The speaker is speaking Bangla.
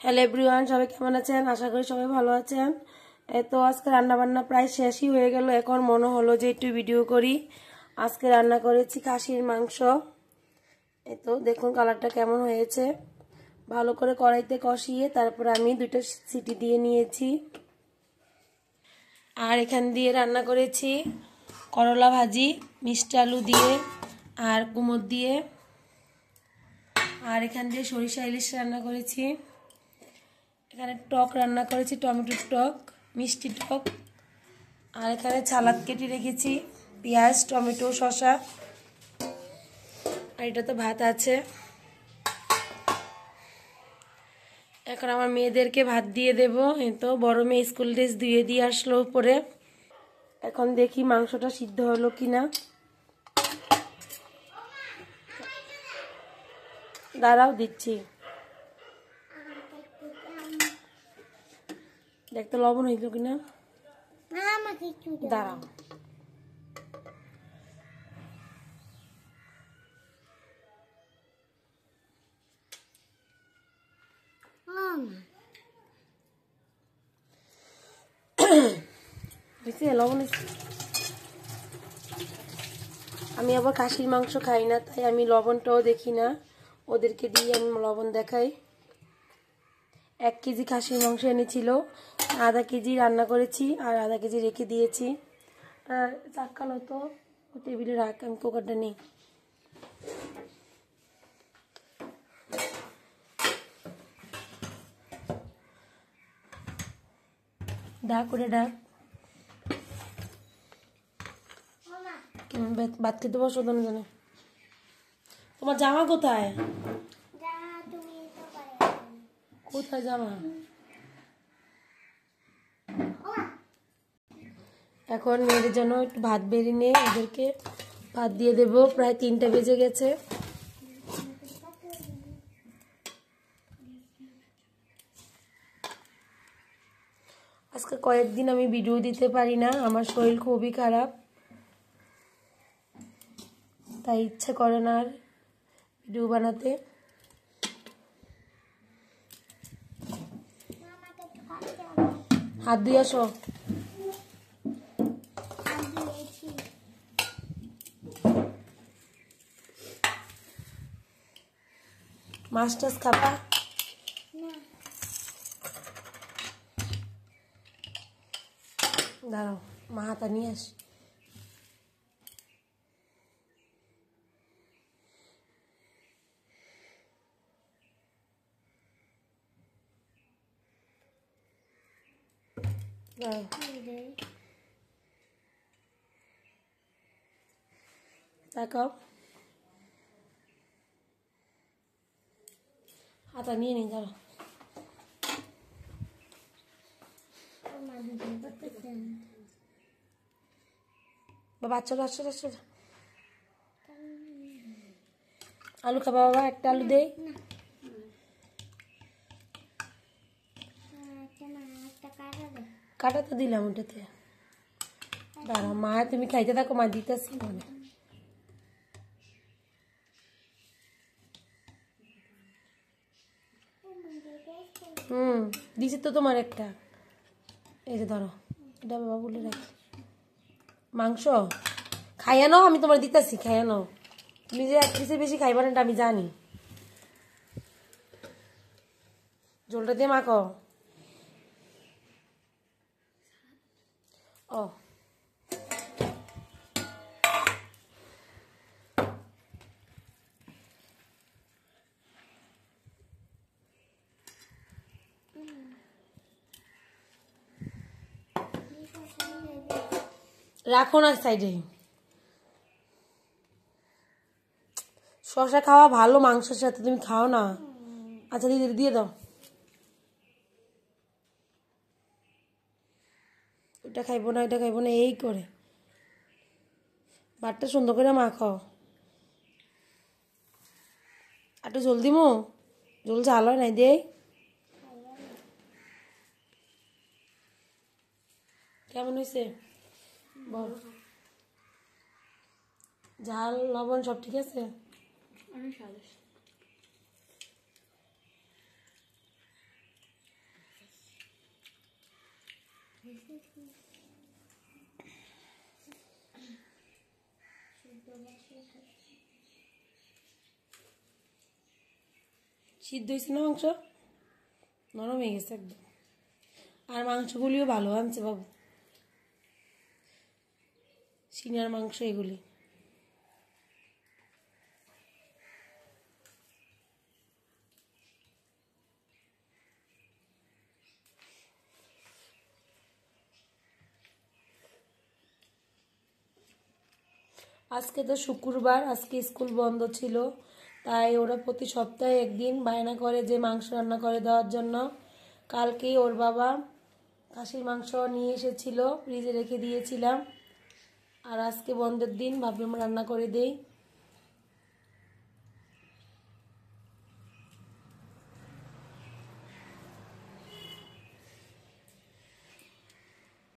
হ্যালো এভরিওয়ান, সবাই কেমন আছেন? আশা করি সবাই ভালো আছেন। তো আজকে রান্না বান্না প্রায় শেষই হয়ে গেল। এখন মনে হলো যে একটু ভিডিও করি। আজকে রান্না করেছি খাসির মাংস। তো দেখুন কালারটা কেমন হয়েছে। ভালো করে কড়াইতে কষিয়ে তারপর আমি 2টা সিটি দিয়ে নিয়েছি। আর এখান দিয়ে রান্না করেছি করলা ভাজি মিষ্টি আলু দিয়ে আর কুমড় দিয়ে। আর এখান দিয়ে সরিষা ইলিশ রান্না করেছি। এখানে টক রান্না করেছি, টমেটোর টক, মিষ্টি টক। আর এখানে সালাদ কেটে রেখেছি, পেঁয়াজ, টমেটো, শসা। আর এটা তো ভাত আছে। এখন আমার মেয়েদেরকে ভাত দিয়ে দেব। এই তো বড় মেয়ে স্কুল ড্রেস ধুয়ে দিয়ে আসলো উপরে। এখন দেখি মাংসটা সিদ্ধ হলো কিনা। দাঁড়াও দিচ্ছি, দেখতে লবণ হইল কিনা। দাঁড়াও, লবণ। আমি আবার খাসির মাংস খাই না, তাই আমি লবণটাও দেখি না। ওদেরকে দিয়ে আমি লবণ দেখাই। 1 কেজি খাসির মাংস এনেছিল, আধা কেজি রান্না করেছি আর আধা কেজি রেখে দিয়েছি। আর চাক্কালো তো টেবিলে রাখ, আমি কুকারটা নেই। ডাক করে ডাক। ভাত খেতে বসো তো না জানে। তোমার জামা কোথায়? কোথায় জামা? এখন মেয়েদের জন্য একটু ভাত বেরিয়ে নিয়ে ওদেরকে ভাত দিয়ে দেবো। প্রায় 3টা বেজে গেছে। আজকে কয়েকদিন আমি ভিডিও দিতে পারি না, আমার শরীর খুবই খারাপ, তাই ইচ্ছে করে না আর ভিডিও বানাতে। হাত দিয়ে আসো। মাছ টাছ খাবা? দাঁড়াও, মা হাতা নিয়ে আস। তাকাও, হাতা নিয়ে নি। দাঁড়াও, বাচ্চারা আসছে আসছে। আলু খাবা বাবা? একটা আলু দেই। কাটা তো দিলাম ওটাতে। দাঁড়াও মা, তুমি খাইতে থাকো, মা দিতেছি। দিছি তো তোমার একটা। এই যে ধরো, এটা বাবা বলে রাখি। মাংস খাইয়া নাও, আমি তোমার দিতেছি, খাইয়া নাও। তুমি যে 1 পিসের বেশি খাইবা না এটা আমি জানি। ঝোলটা দিয়ে মাখো। ও রাখো না সাইডে। শসা খাওয়া ভালো মাংসের সাথে, তুমি খাও না। আচ্ছা দিদি দিয়ে দাও। ওটা খাইবো না, এটা খাইবো না, এই করে ভাতটা সুন্দর করে মাখো। একটু ঝোল দিমো, ঝোল ঝাল হয় নাই দেই। কেমন হয়েছে বল? ঝাল লবণ সব ঠিক আছে? সিদ্ধ হয়েছে না মাংস? নরম হয়ে গেছে একদম। আর মাংসগুলিও ভালো আনছে বাবু, সিনার মাংস এগুলি। আজকে তো শুক্রবার, আজকে স্কুল বন্ধ ছিল, তাই ওরা প্রতি সপ্তাহে একদিন বায়না করে যে মাংস রান্না করে দেওয়ার জন্য। কালকেই ওর বাবা খাসির মাংস নিয়ে এসেছিল, ফ্রিজে রেখে দিয়েছিলাম। আর আজকে বন্ধের দিন ভাবলাম রান্না করে দেই।